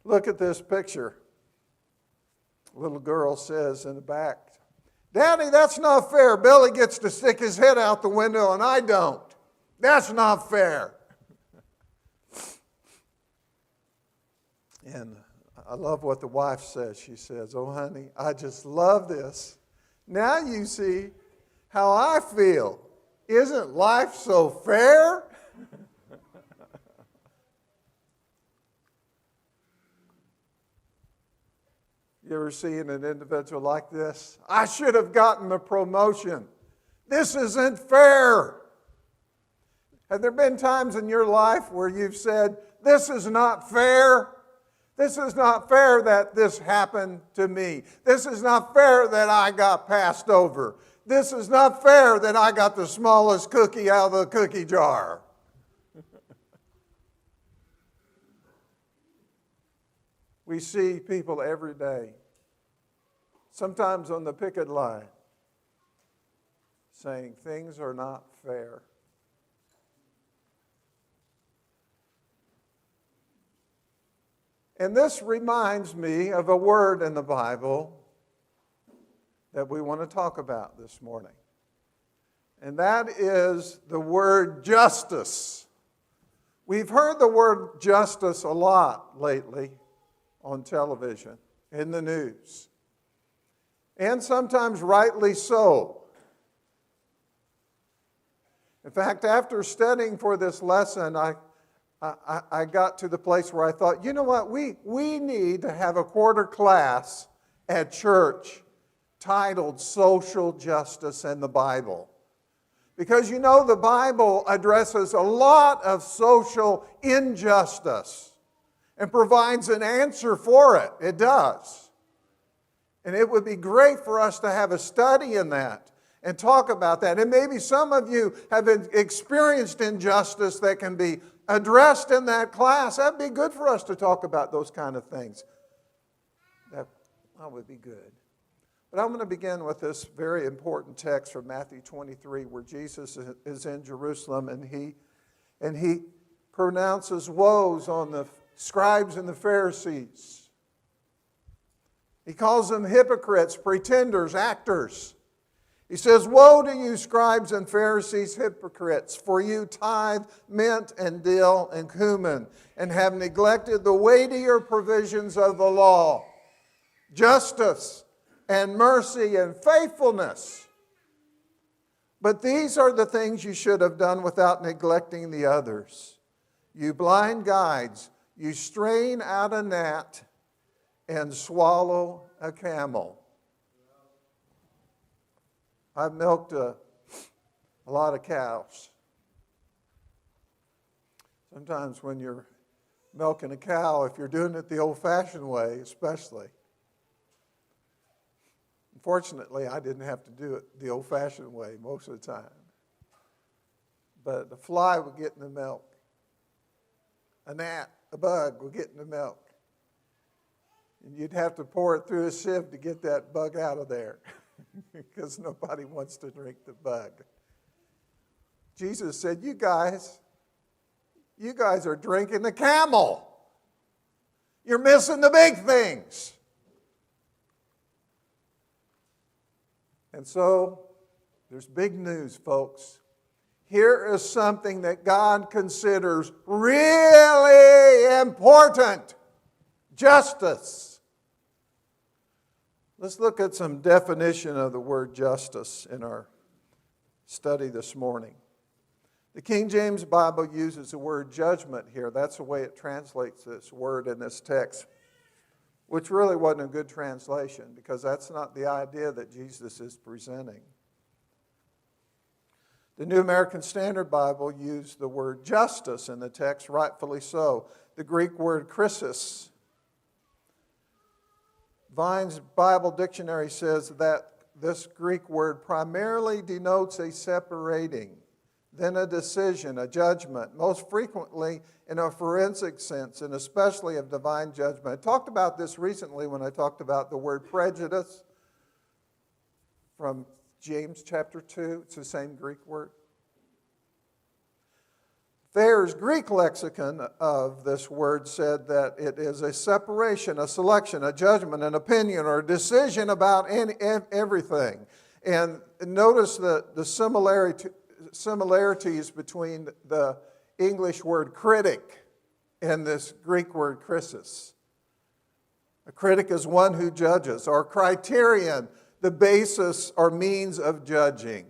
Look at this picture. A little girl says in the back, "Daddy, that's not fair. Billy gets to stick his head out the window and I don't. That's not fair." And I love what the wife says. She says, "Oh, honey, I just love this. Now you see how I feel. Isn't life so fair?" You ever seen an individual like this? "I should have gotten a promotion. This isn't fair." Have there been times in your life where you've said, "This is not fair. This is not fair that this happened to me. This is not fair that I got passed over. This is not fair that I got the smallest cookie out of the cookie jar." We see people every day, sometimes on the picket line, saying things are not fair. And this reminds me of a word in the Bible that we want to talk about this morning. And that is the word justice. We've heard the word justice a lot lately on television, in the news, and sometimes rightly so. In fact, after studying for this lesson, I got to the place where I thought, you know what, we need to have a quarter class at church titled Social Justice and the Bible. Because you know the Bible addresses a lot of social injustice and provides an answer for it. It does. And it would be great for us to have a study in that and talk about that. And maybe some of you have experienced injustice that can be addressed in that class. That'd be good for us to talk about those kind of things. That would be good. But I'm going to begin with this very important text from Matthew 23 where Jesus is in Jerusalem and he pronounces woes on the scribes and the Pharisees. He calls them hypocrites, pretenders, actors. He says, "Woe to you, scribes and Pharisees, hypocrites, for you tithe mint and dill and cumin, and have neglected the weightier provisions of the law, justice and mercy and faithfulness. But these are the things you should have done without neglecting the others. You blind guides, you strain out a gnat and swallow a camel." I've milked a lot of cows. Sometimes when you're milking a cow, if you're doing it the old-fashioned way, especially. Unfortunately, I didn't have to do it the old-fashioned way most of the time. But the fly would get in the milk. A gnat, a bug would get in the milk. And you'd have to pour it through a sieve to get that bug out of there because nobody wants to drink the bug. Jesus said, you guys are drinking the camel. You're missing the big things. And so, there's big news, folks. Here is something that God considers really important. Justice. Let's look at some definition of the word justice in our study this morning. The King James Bible uses the word judgment here. That's the way it translates this word in this text, which really wasn't a good translation because that's not the idea that Jesus is presenting. The New American Standard Bible used the word justice in the text, rightfully so. The Greek word krisis. Vine's Bible Dictionary says that this Greek word primarily denotes a separating, then a decision, a judgment, most frequently in a forensic sense, and especially of divine judgment. I talked about this recently when I talked about the word prejudice from James chapter 2. It's the same Greek word. Thayer's Greek lexicon of this word said that it is a separation, a selection, a judgment, an opinion, or a decision about everything. And notice the similarities between the English word critic and this Greek word krisis. A critic is one who judges, or criterion, the basis or means of judging,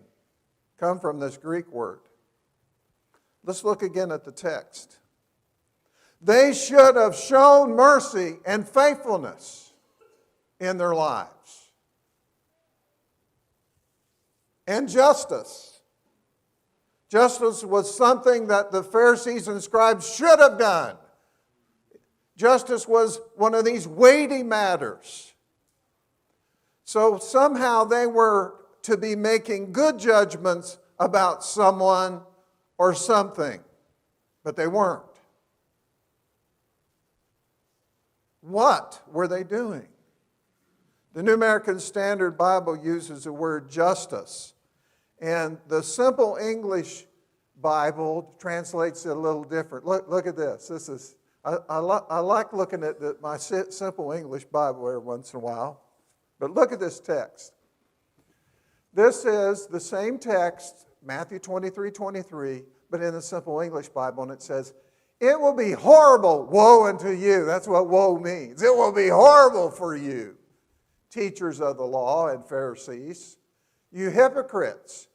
come from this Greek word. Let's look again at the text. They should have shown mercy and faithfulness in their lives. And justice. Justice was something that the Pharisees and scribes should have done. Justice was one of these weighty matters. So somehow they were to be making good judgments about someone or something, but they weren't. What were they doing? The New American Standard Bible uses the word justice, and the Simple English Bible translates it a little different. Look at this. This is I like looking at my Simple English Bible every once in a while, but look at this text. This is the same text, Matthew 23:23, but in the Simple English Bible, and it says, "It will be horrible, woe unto you." That's what woe means. It will be horrible for you, teachers of the law and Pharisees, you hypocrites.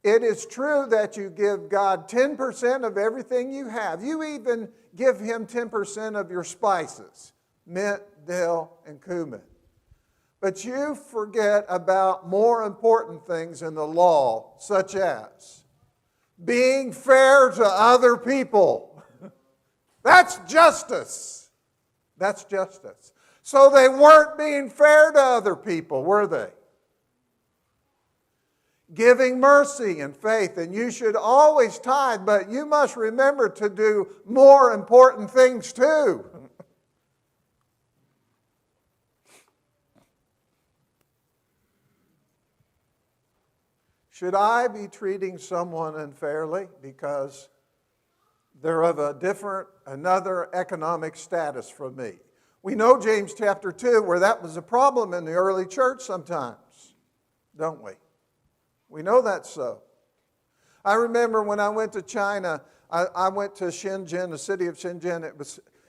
It is true that you give God 10% of everything you have. You even give Him 10% of your spices, mint, dill, and cumin. But you forget about more important things in the law, such as being fair to other people. That's justice. That's justice. So they weren't being fair to other people, were they? Giving mercy and faith, and you should always tithe, but you must remember to do more important things too. Should I be treating someone unfairly because they're of another economic status from me? We know James chapter 2 where that was a problem in the early church sometimes, don't we? We know that's so. I remember when I went to China, I went to Shenzhen, the city of Shenzhen.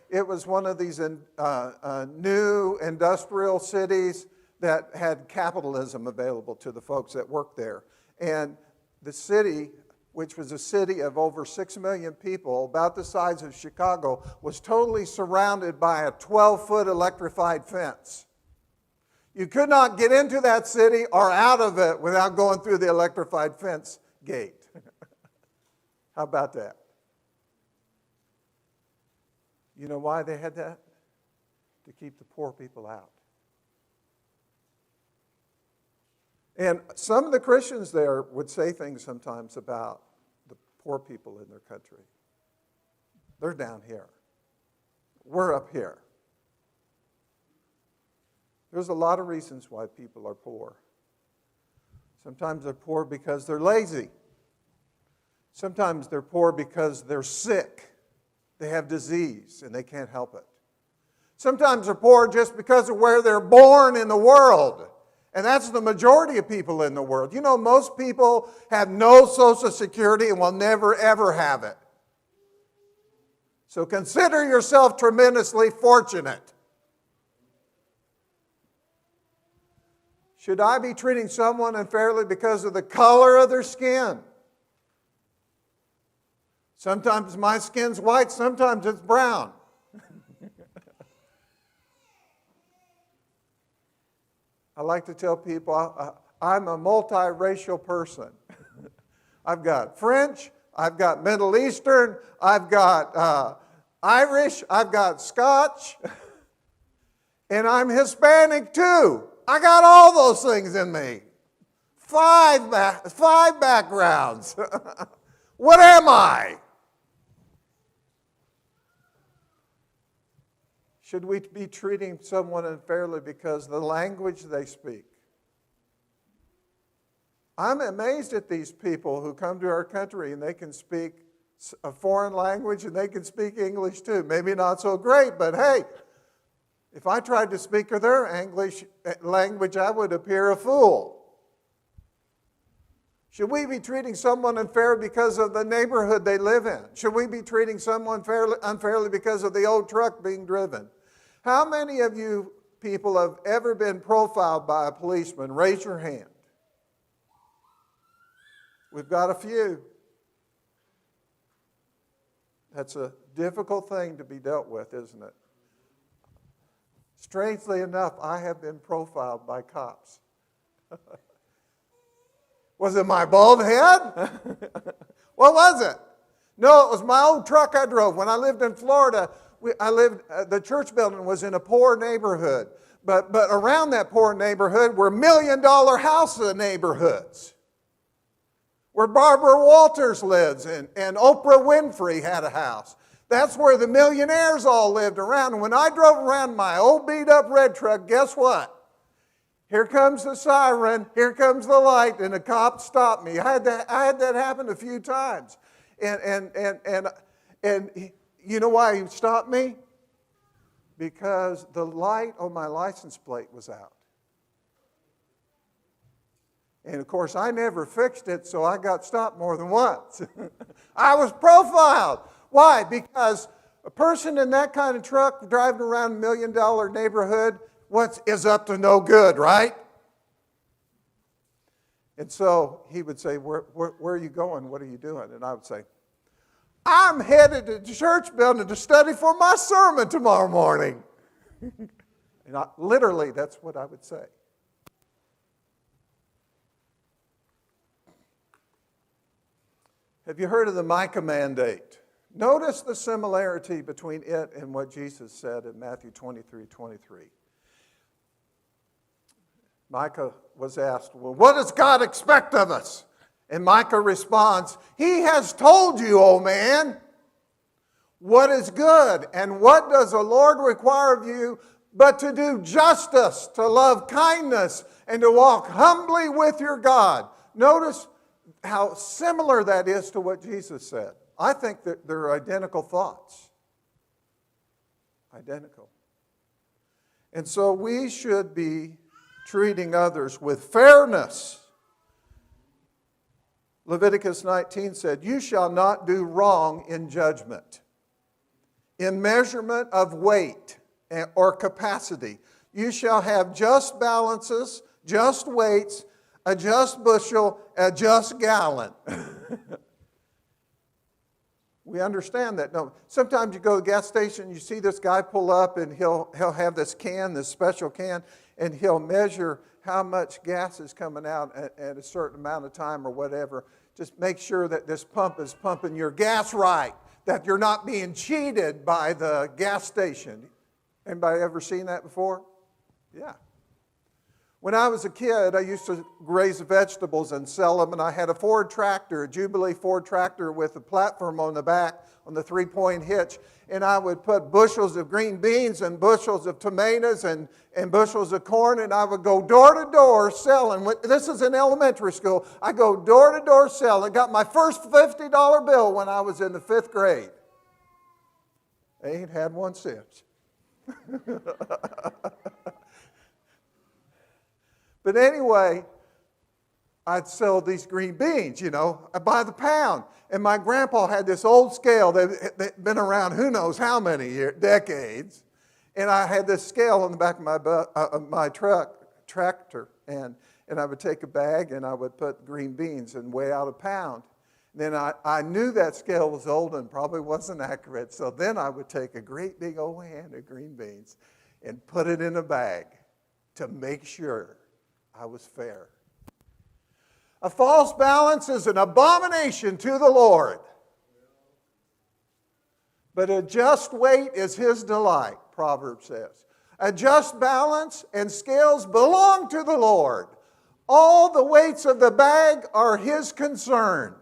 It was one of these new industrial cities that had capitalism available to the folks that worked there. And the city, which was a city of over 6 million people, about the size of Chicago, was totally surrounded by a 12-foot electrified fence. You could not get into that city or out of it without going through the electrified fence gate. How about that? You know why they had that? To keep the poor people out. And some of the Christians there would say things sometimes about the poor people in their country. They're down here. We're up here. There's a lot of reasons why people are poor. Sometimes they're poor because they're lazy. Sometimes they're poor because they're sick. They have disease and they can't help it. Sometimes they're poor just because of where they're born in the world. And that's the majority of people in the world. You know, most people have no Social Security and will never, ever have it. So consider yourself tremendously fortunate. Should I be treating someone unfairly because of the color of their skin? Sometimes my skin's white, sometimes it's brown. I like to tell people I'm a multiracial person. I've got French, I've got Middle Eastern, I've got Irish, I've got Scotch, and I'm Hispanic too. I got all those things in me. Five backgrounds. What am I? Should we be treating someone unfairly because of the language they speak? I'm amazed at these people who come to our country and they can speak a foreign language and they can speak English too. Maybe not so great, but hey, if I tried to speak their English language, I would appear a fool. Should we be treating someone unfair because of the neighborhood they live in? Should we be treating someone unfairly because of the old truck being driven? How many of you people have ever been profiled by a policeman? Raise your hand. We've got a few. That's a difficult thing to be dealt with, isn't it? Strangely enough, I have been profiled by cops. Was it my bald head? What was it? No, it was my old truck I drove. When I lived in Florida, the church building was in a poor neighborhood. But around that poor neighborhood were million-dollar house neighborhoods, where Barbara Walters lives and Oprah Winfrey had a house. That's where the millionaires all lived around. And when I drove around my old beat-up red truck, guess what? Here comes the siren, here comes the light, and the cop stopped me. I had that happen a few times. And you know why he stopped me? Because the light on my license plate was out. And of course, I never fixed it, so I got stopped more than once. I was profiled. Why? Because a person in that kind of truck driving around a million-dollar neighborhood is up to no good, right? And so he would say, where are you going? What are you doing? And I would say, I'm headed to the church building to study for my sermon tomorrow morning. And literally, that's what I would say. Have you heard of the Micah mandate? Notice the similarity between it and what Jesus said in Matthew 23:23. Micah was asked, well, what does God expect of us? And Micah responds, He has told you, O man, what is good, and what does the Lord require of you but to do justice, to love kindness, and to walk humbly with your God. Notice how similar that is to what Jesus said. I think that they're identical thoughts. Identical. And so we should be treating others with fairness. Leviticus 19 said, you shall not do wrong in judgment. In measurement of weight or capacity, you shall have just balances, just weights, a just bushel, a just gallon. We understand that. No, sometimes you go to the gas station, you see this guy pull up and he'll have this can, this special can, and he'll measure how much gas is coming out at a certain amount of time or whatever. Just make sure that this pump is pumping your gas right, that you're not being cheated by the gas station. Anybody ever seen that before? Yeah. When I was a kid, I used to raise vegetables and sell them, and I had a Ford tractor, a Jubilee Ford tractor with a platform on the back on the three-point hitch, and I would put bushels of green beans and bushels of tomatoes and bushels of corn, and I would go door to door selling. This is in elementary school. I go door to door selling. Got my first $50 bill when I was in the 5th grade. I ain't had one since. But anyway, I'd sell these green beans, by the pound. And my grandpa had this old scale that had been around who knows how many decades. And I had this scale on the back of my tractor. And I would take a bag and I would put green beans and weigh out a pound. Then I knew that scale was old and probably wasn't accurate. So then I would take a great big old hand of green beans and put it in a bag to make sure I was fair. A false balance is an abomination to the Lord. But a just weight is His delight, Proverbs says. A just balance and scales belong to the Lord. All the weights of the bag are His concern.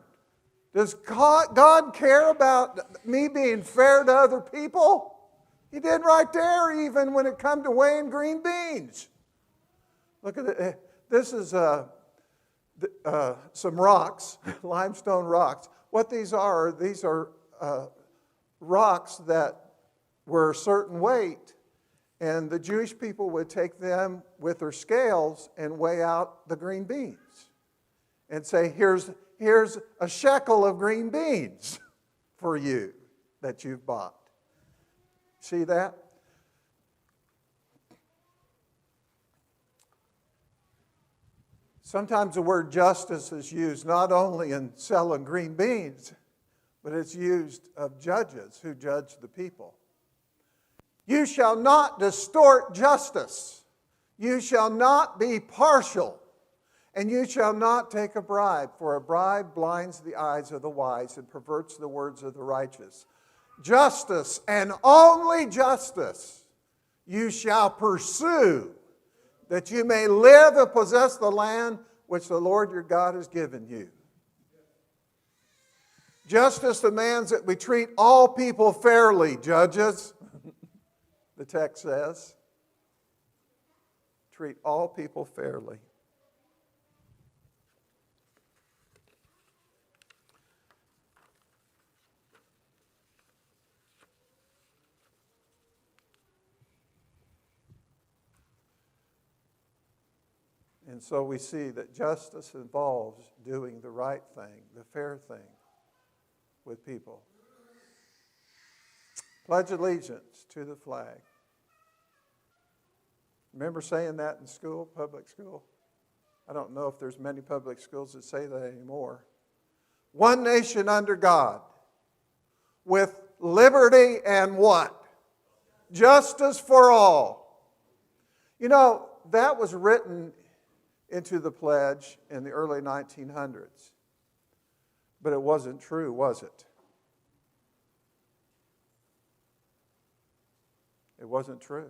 Does God care about me being fair to other people? He did right there, even when it comes to weighing green beans. Look at it. This is some rocks, limestone rocks. what these are rocks that were a certain weight, and the Jewish people would take them with their scales and weigh out the green beans and say, here's a shekel of green beans for you that you've bought. See that? Sometimes the word justice is used not only in selling green beans, but it's used of judges who judge the people. You shall not distort justice. You shall not be partial. And you shall not take a bribe, for a bribe blinds the eyes of the wise and perverts the words of the righteous. Justice, and only justice, you shall pursue, that you may live and possess the land which the Lord your God has given you. Justice demands that we treat all people fairly, judges. The text says, treat all people fairly. And so we see that justice involves doing the right thing, the fair thing with people. Pledge allegiance to the flag. Remember saying that in school, public school? I don't know if there's many public schools that say that anymore. One nation under God, with liberty and what? Justice for all. You know, that was written into the pledge in the early 1900s. But it wasn't true, was it? It wasn't true.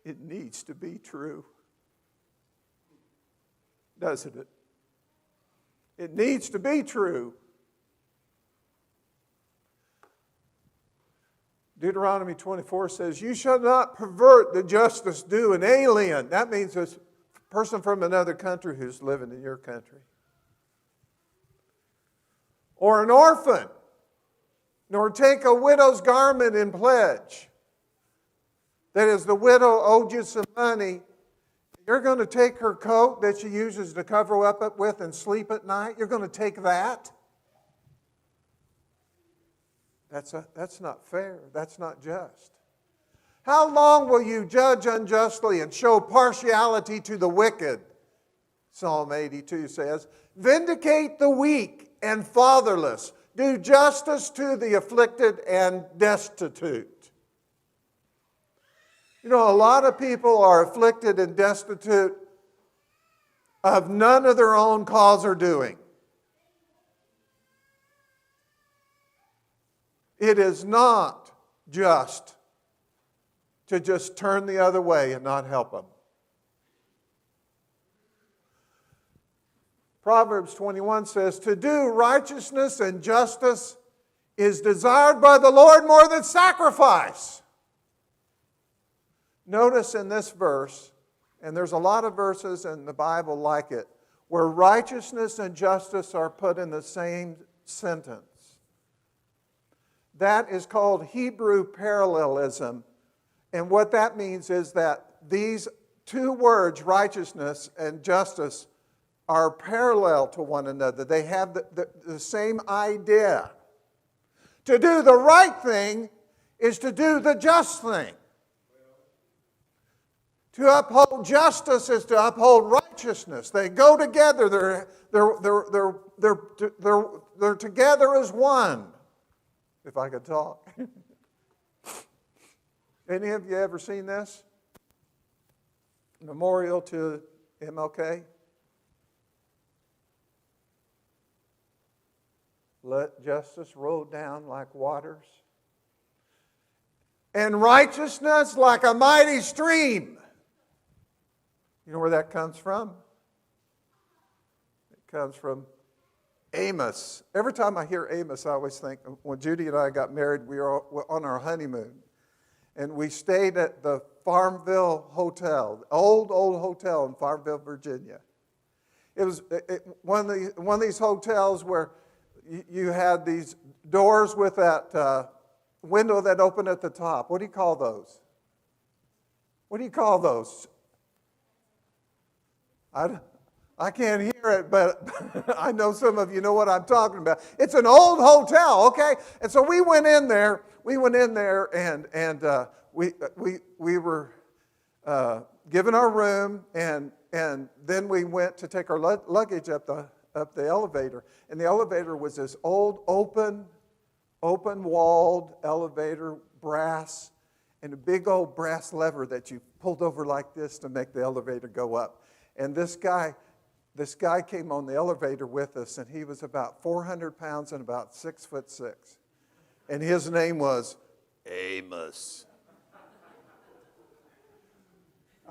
It needs to be true, doesn't it? It needs to be true. Deuteronomy 24 says, you shall not pervert the justice due an alien. That means a person from another country who's living in your country. Or an orphan. Nor take a widow's garment in pledge. That is, the widow owed you some money. You're going to take her coat that she uses to cover up with and sleep at night. You're going to take that. That's not fair. That's not just. How long will you judge unjustly and show partiality to the wicked? Psalm 82 says, vindicate the weak and fatherless. Do justice to the afflicted and destitute. You know, a lot of people are afflicted and destitute of none of their own cause or doing. It is not just to just turn the other way and not help them. Proverbs 21 says, to do righteousness and justice is desired by the Lord more than sacrifice. Notice in this verse, and there's a lot of verses in the Bible like it, where righteousness and justice are put in the same sentence. That is called Hebrew parallelism. And what that means is that these two words, righteousness and justice, are parallel to one another. They have the same idea. To do the right thing is to do the just thing. To uphold justice is to uphold righteousness. They go together. They're together as one. If I could talk. Any of you ever seen this? Memorial to MLK. Let justice roll down like waters, and righteousness like a mighty stream. You know where that comes from? It comes from Amos. Every time I hear Amos, I always think, when Judy and I got married, we were on our honeymoon. And we stayed at the Farmville Hotel, old hotel in Farmville, Virginia. It was one of these hotels where you had these doors with that window that opened at the top. What do you call those? What do you call those? I can't hear it, but I know some of you know what I'm talking about. It's an old hotel, okay? And so we went in there. And we were given our room, and then we went to take our luggage up the elevator. And the elevator was this old open-walled elevator, brass, and a big old brass lever that you pulled over like this to make the elevator go up. And this guy came on the elevator with us, and he was about 400 pounds and about 6'6". And his name was Amos.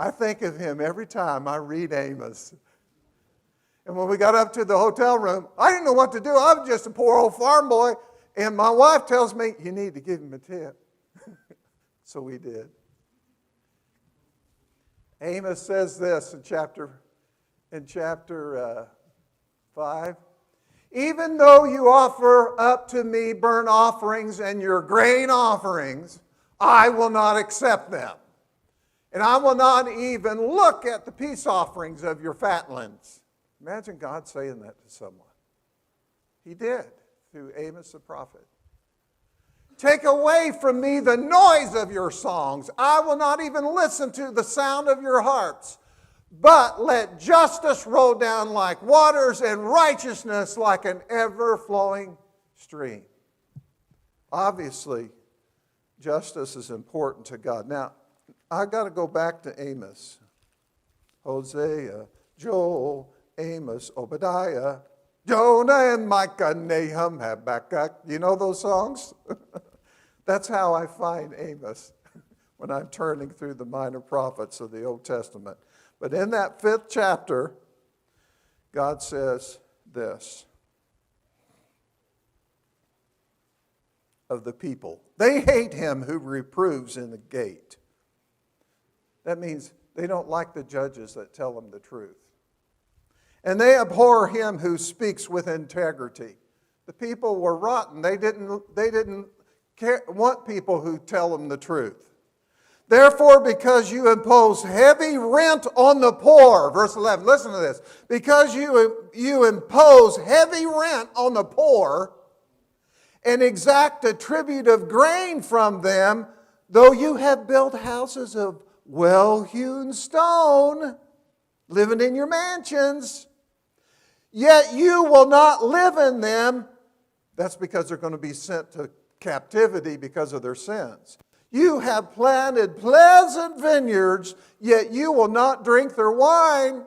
I think of him every time I read Amos. And when we got up to the hotel room, I didn't know what to do. I was just a poor old farm boy. And my wife tells me, you need to give him a tip. So we did. Amos says this in chapter 5. Even though you offer up to me burnt offerings and your grain offerings, I will not accept them. And I will not even look at the peace offerings of your fatlings. Imagine God saying that to someone. He did through Amos the prophet. Take away from me the noise of your songs. I will not even listen to the sound of your harps. But let justice roll down like waters and righteousness like an ever-flowing stream. Obviously, justice is important to God. Now, I've got to go back to Amos. Hosea, Joel, Amos, Obadiah, Jonah, and Micah, Nahum, Habakkuk. You know those songs? That's how I find Amos when I'm turning through the minor prophets of the Old Testament. But in that 5th chapter, God says this of the people. They hate him who reproves in the gate. That means they don't like the judges that tell them the truth. And they abhor him who speaks with integrity. The people were rotten. They didn't want people who tell them the truth. Therefore, because you impose heavy rent on the poor, verse 11, listen to this. Because you impose heavy rent on the poor and exact a tribute of grain from them, though you have built houses of well-hewn stone, living in your mansions, yet you will not live in them. That's because they're going to be sent to captivity because of their sins. You have planted pleasant vineyards, yet you will not drink their wine.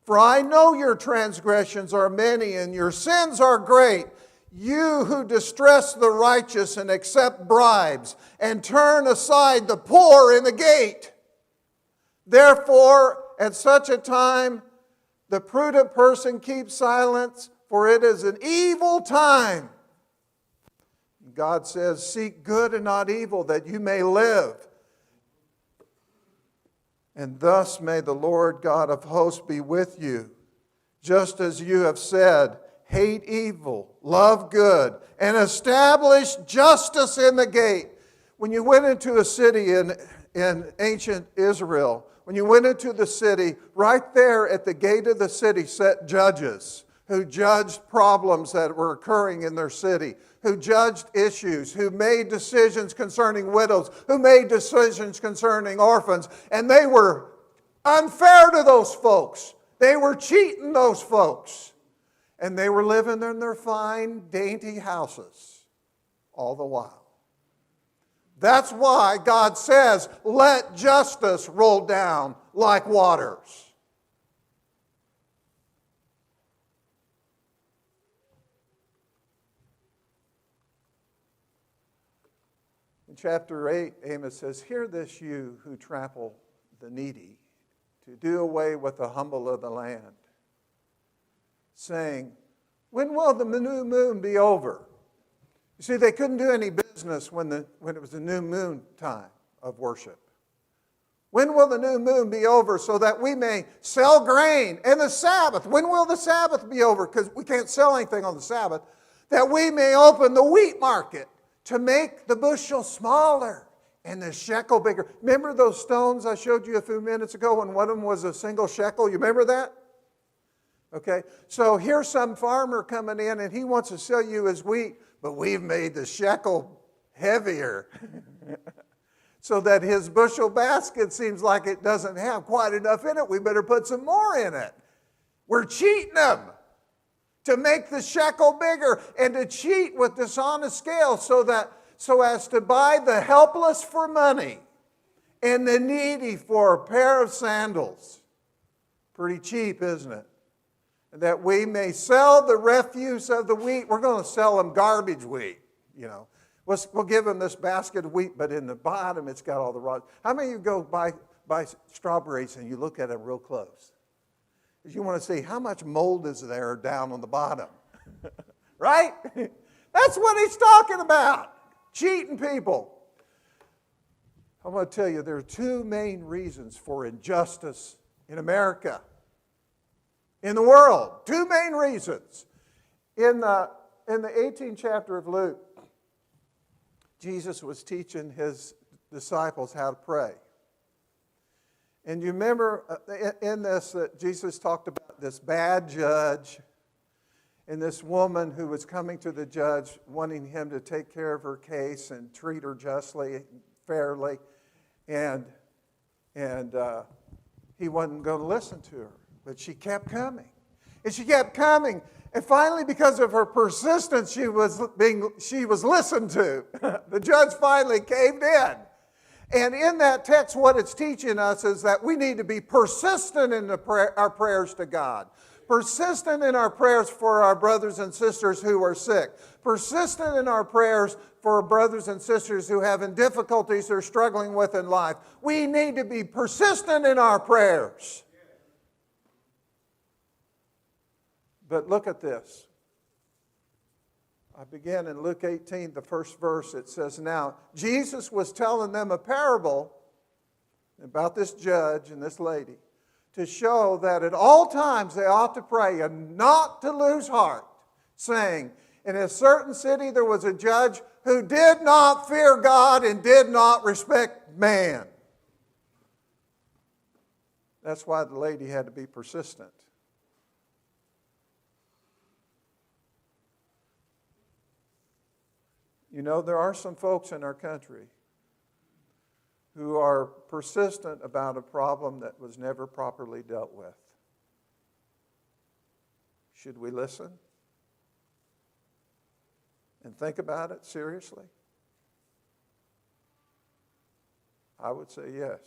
For I know your transgressions are many and your sins are great. You who distress the righteous and accept bribes and turn aside the poor in the gate. Therefore, at such a time, the prudent person keeps silence, for it is an evil time. God says, seek good and not evil, that you may live. And thus may the Lord God of hosts be with you, just as you have said, hate evil, love good, and establish justice in the gate. When you went into a city in ancient Israel, when you went into the city, right there at the gate of the city sat judges who judged problems that were occurring in their city, who judged issues, who made decisions concerning widows, who made decisions concerning orphans. And they were unfair to those folks. They were cheating those folks. And they were living in their fine, dainty houses all the while. That's why God says, let justice roll down like waters. In chapter 8, Amos says, hear this, you who trample the needy, to do away with the humble of the land, saying, when will the new moon be over? You see, they couldn't do any business when it was the new moon time of worship. When will the new moon be over so that we may sell grain? And the Sabbath, when will the Sabbath be over? Because we can't sell anything on the Sabbath. That we may open the wheat market to make the bushel smaller and the shekel bigger. Remember those stones I showed you a few minutes ago when one of them was a single shekel? You remember that? Okay, so here's some farmer coming in and he wants to sell you his wheat, but we've made the shekel heavier so that his bushel basket seems like it doesn't have quite enough in it. We better put some more in it. We're cheating them to make the shekel bigger and to cheat with dishonest scale so as to buy the helpless for money and the needy for a pair of sandals. Pretty cheap, isn't it? And that we may sell the refuse of the wheat. We're going to sell them garbage wheat, you know. We'll give them this basket of wheat, but in the bottom it's got all the rods. How many of you go buy strawberries and you look at them real close? Because you want to see how much mold is there down on the bottom. Right? That's what he's talking about. Cheating people. I want to tell you there are two main reasons for injustice in America. In the world. Two main reasons. In the 18th chapter of Luke, Jesus was teaching his disciples how to pray. And you remember in this that Jesus talked about this bad judge and this woman who was coming to the judge wanting him to take care of her case and treat her justly, fairly. And he wasn't going to listen to her. But she kept coming. And she kept coming. And finally, because of her persistence, she was listened to. The judge finally caved in. And in that text, what it's teaching us is that we need to be persistent in our prayers to God. Persistent in our prayers for our brothers and sisters who are sick. Persistent in our prayers for brothers and sisters who have difficulties they're struggling with in life. We need to be persistent in our prayers. But look at this. I begin in Luke 18, the first verse. It says, now, Jesus was telling them a parable about this judge and this lady to show that at all times they ought to pray and not to lose heart, saying, in a certain city there was a judge who did not fear God and did not respect man. That's why the lady had to be persistent. You know, there are some folks in our country who are persistent about a problem that was never properly dealt with. Should we listen? And think about it seriously? I would say yes.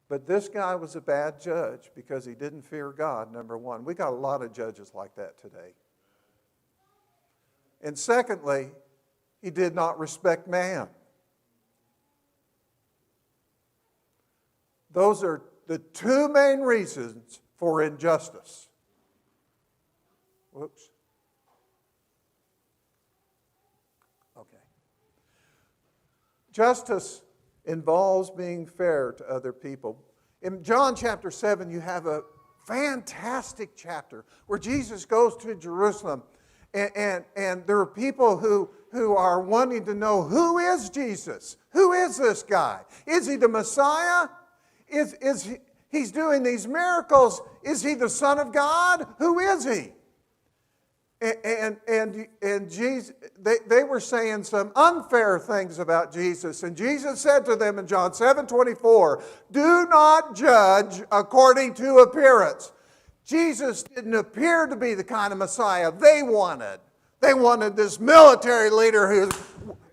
But this guy was a bad judge because he didn't fear God, number one. We got a lot of judges like that today. And secondly, he did not respect man. Those are the two main reasons for injustice. Whoops. Okay. Justice involves being fair to other people. In John chapter 7, you have a fantastic chapter where Jesus goes to Jerusalem. And there are people who are wanting to know, who is Jesus? Who is this guy? Is he the Messiah? He's doing these miracles? Is he the Son of God? Who is he? And Jesus, they were saying some unfair things about Jesus. And Jesus said to them in John 7:24, do not judge according to appearance. Jesus didn't appear to be the kind of Messiah they wanted. They wanted this military leader who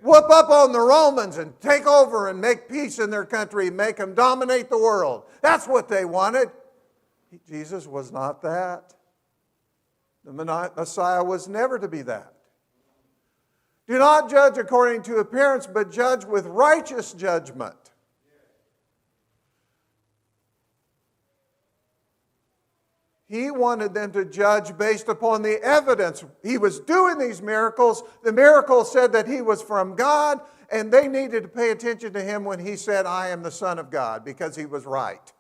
whoop up on the Romans and take over and make peace in their country, make them dominate the world. That's what they wanted. Jesus was not that. The Messiah was never to be that. Do not judge according to appearance, but judge with righteous judgment. He wanted them to judge based upon the evidence. He was doing these miracles. The miracles said that he was from God, and they needed to pay attention to him when he said, I am the Son of God, because he was right.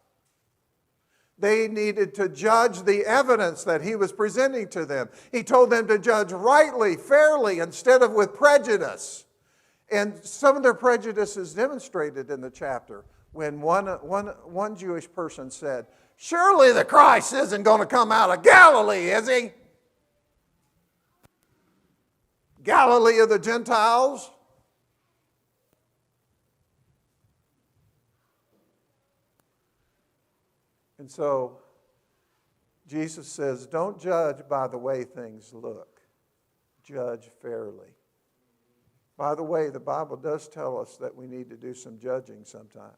They needed to judge the evidence that he was presenting to them. He told them to judge rightly, fairly, instead of with prejudice. And some of their prejudice is demonstrated in the chapter when one Jewish person said, surely the Christ isn't going to come out of Galilee, is he? Galilee of the Gentiles? And so Jesus says, don't judge by the way things look. Judge fairly. By the way, the Bible does tell us that we need to do some judging sometimes.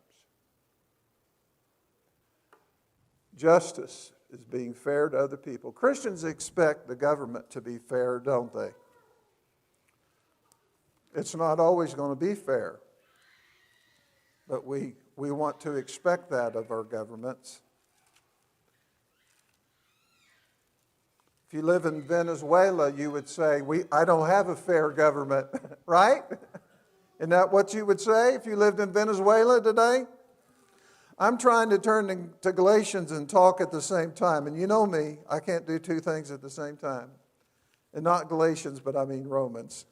Justice is being fair to other people. Christians expect the government to be fair, don't they? It's not always going to be fair. But we want to expect that of our governments. If you live in Venezuela, you would say, I don't have a fair government, right? Isn't that what you would say if you lived in Venezuela today? I'm trying to turn to Galatians and talk at the same time. And you know me, I can't do two things at the same time. And not Galatians, but I mean Romans.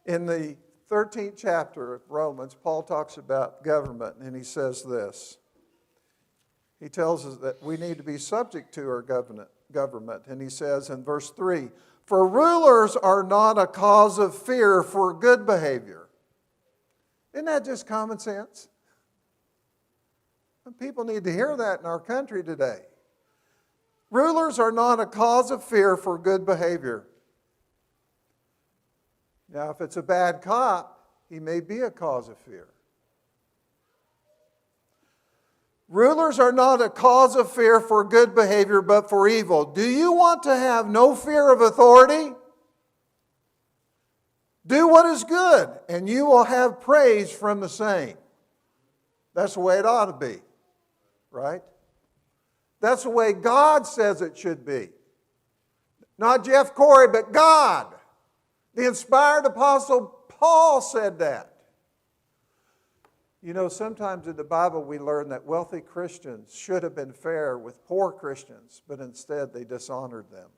In the 13th chapter of Romans, Paul talks about government, and he says this. He tells us that we need to be subject to our government. And he says in verse 3, for rulers are not a cause of fear for good behavior. Isn't that just common sense? And people need to hear that in our country today. Rulers are not a cause of fear for good behavior. Now, if it's a bad cop, he may be a cause of fear. Rulers are not a cause of fear for good behavior, but for evil. Do you want to have no fear of authority? Do what is good, and you will have praise from the same. That's the way it ought to be, right? That's the way God says it should be. Not Jeff Corey, but God. The inspired apostle Paul said that. You know, sometimes in the Bible we learn that wealthy Christians should have been fair with poor Christians, but instead they dishonored them.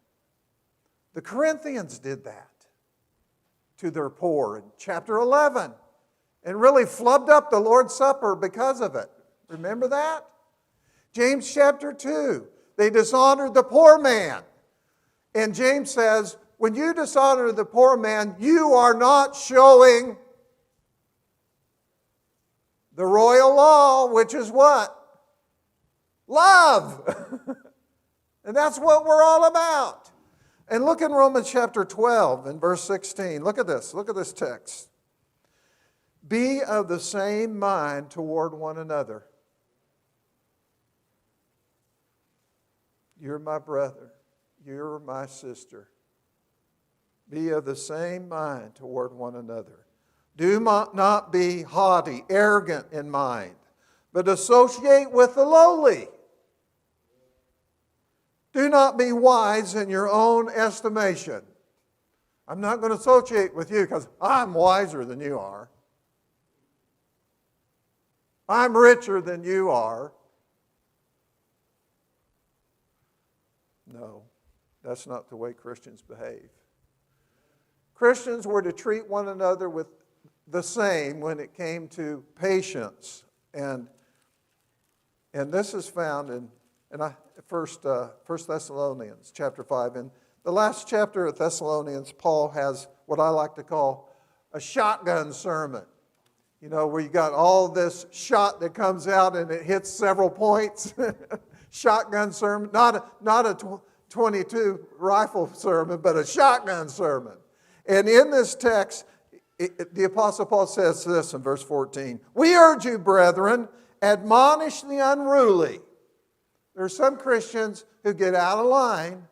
The Corinthians did that to their poor in chapter 11 and really flubbed up the Lord's Supper because of it. Remember that? James chapter 2, they dishonored the poor man. And James says, when you dishonor the poor man, you are not showing the royal law, which is what? Love. And that's what we're all about. And look in Romans chapter 12 and verse 16. Look at this. Look at this text. Be of the same mind toward one another. You're my brother. You're my sister. Be of the same mind toward one another. Do not be haughty, arrogant in mind, but associate with the lowly. Do not be wise in your own estimation. I'm not going to associate with you because I'm wiser than you are. I'm richer than you are. No, that's not the way Christians behave. Christians were to treat one another with the same when it came to patience. And this is found in First Thessalonians chapter 5. In the last chapter of Thessalonians, Paul has what I like to call a shotgun sermon. You know, where you got all this shot that comes out and it hits several points. Shotgun sermon, not a 22 rifle sermon, but a shotgun sermon. And in this text, the Apostle Paul says this in verse 14. We urge you, brethren, admonish the unruly. There are some Christians who get out of line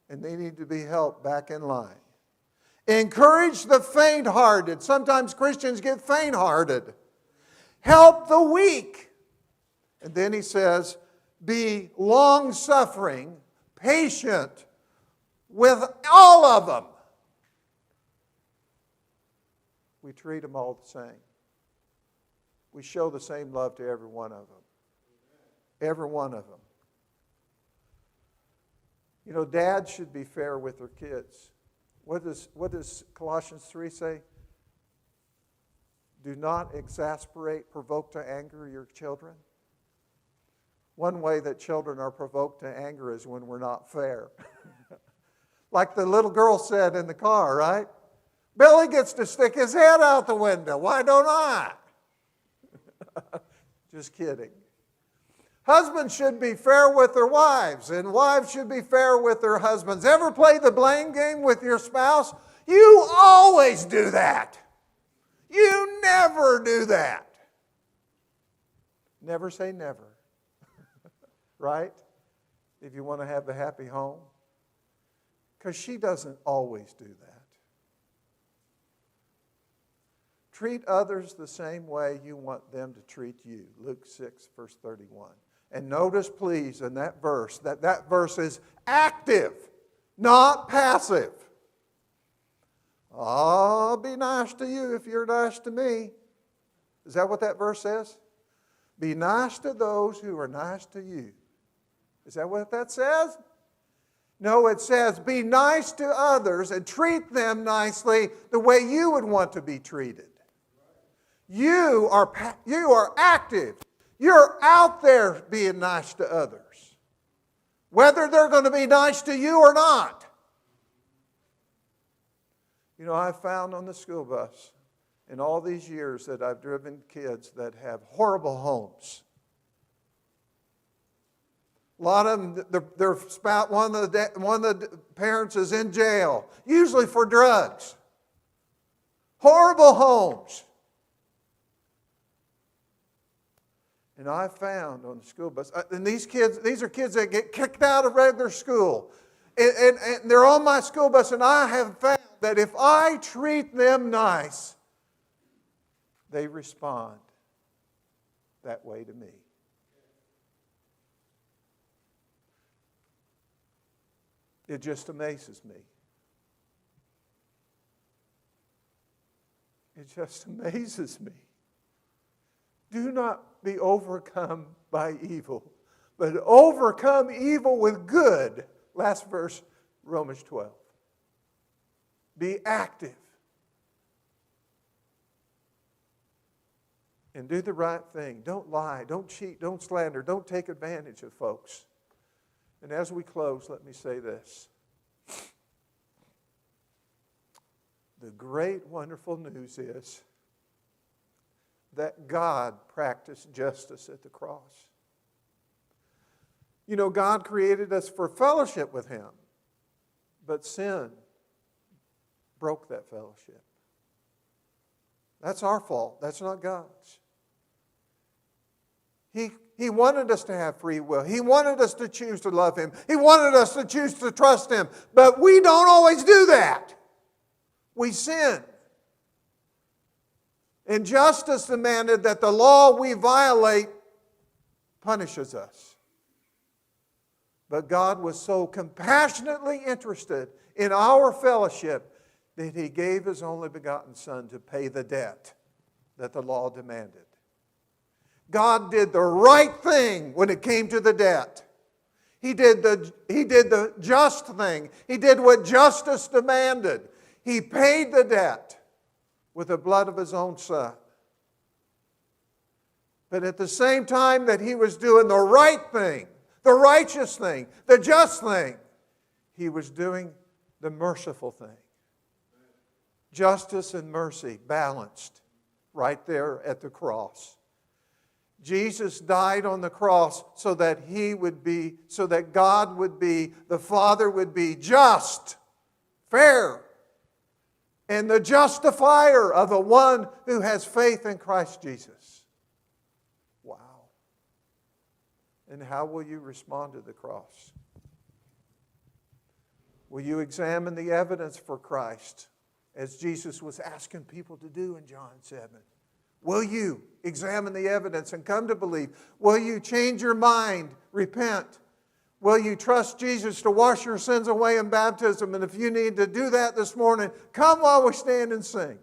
and they need to be helped back in line. Encourage the faint-hearted. Sometimes Christians get faint-hearted. Help the weak. And then he says, be long-suffering, patient with all of them. we treat them all the same. We show the same love to every one of them. Every one of them. You know, dads should be fair with their kids. What does Colossians 3 say? Do not exasperate, provoke to anger your children. One way that children are provoked to anger is when we're not fair. Like the little girl said in the car, right? Billy gets to stick his head out the window. Why don't I? Just kidding. Husbands should be fair with their wives, and wives should be fair with their husbands. Ever play the blame game with your spouse? You always do that. You never do that. Never say never. Right? If you want to have a happy home. Because she doesn't always do that. Treat others the same way you want them to treat you. Luke 6, verse 31. And notice, please, in that verse, that verse is active, not passive. I'll be nice to you if you're nice to me. Is that what that verse says? Be nice to those who are nice to you. Is that what that says? No, it says be nice to others and treat them nicely the way you would want to be treated. You are active. You're out there being nice to others. Whether they're going to be nice to you or not. You know, I've found on the school bus in all these years that I've driven kids that have horrible homes. A lot of them, their spouse, one of the parents is in jail, usually for drugs. Horrible homes. And I found on the school bus, and these are kids that get kicked out of regular school. And they're on my school bus, and I have found that if I treat them nice, they respond that way to me. It just amazes me. It just amazes me. Do not be overcome by evil, but overcome evil with good. Last verse, Romans 12. Be active. And do the right thing. Don't lie. Don't cheat. Don't slander. Don't take advantage of folks. And as we close, let me say this. The great, wonderful news is that God practiced justice at the cross. You know, God created us for fellowship with Him, but sin broke that fellowship. That's our fault. That's not God's. He wanted us to have free will. He wanted us to choose to love Him. He wanted us to choose to trust Him. But we don't always do that. We sin. And justice demanded that the law we violate punishes us. But God was so compassionately interested in our fellowship that He gave His only begotten Son to pay the debt that the law demanded. God did the right thing when it came to the debt. He did the just thing. He did what justice demanded. He paid the debt with the blood of His own Son. But at the same time that He was doing the right thing, the righteous thing, the just thing, He was doing the merciful thing. Justice and mercy balanced right there at the cross. Jesus died on the cross so that God would be, the Father would be just, fair, and the justifier of the one who has faith in Christ Jesus. Wow. And how will you respond to the cross? Will you examine the evidence for Christ, as Jesus was asking people to do in John 7? Will you examine the evidence and come to believe? Will you change your mind, repent? Will you trust Jesus to wash your sins away in baptism? And if you need to do that this morning, come while we stand and sing.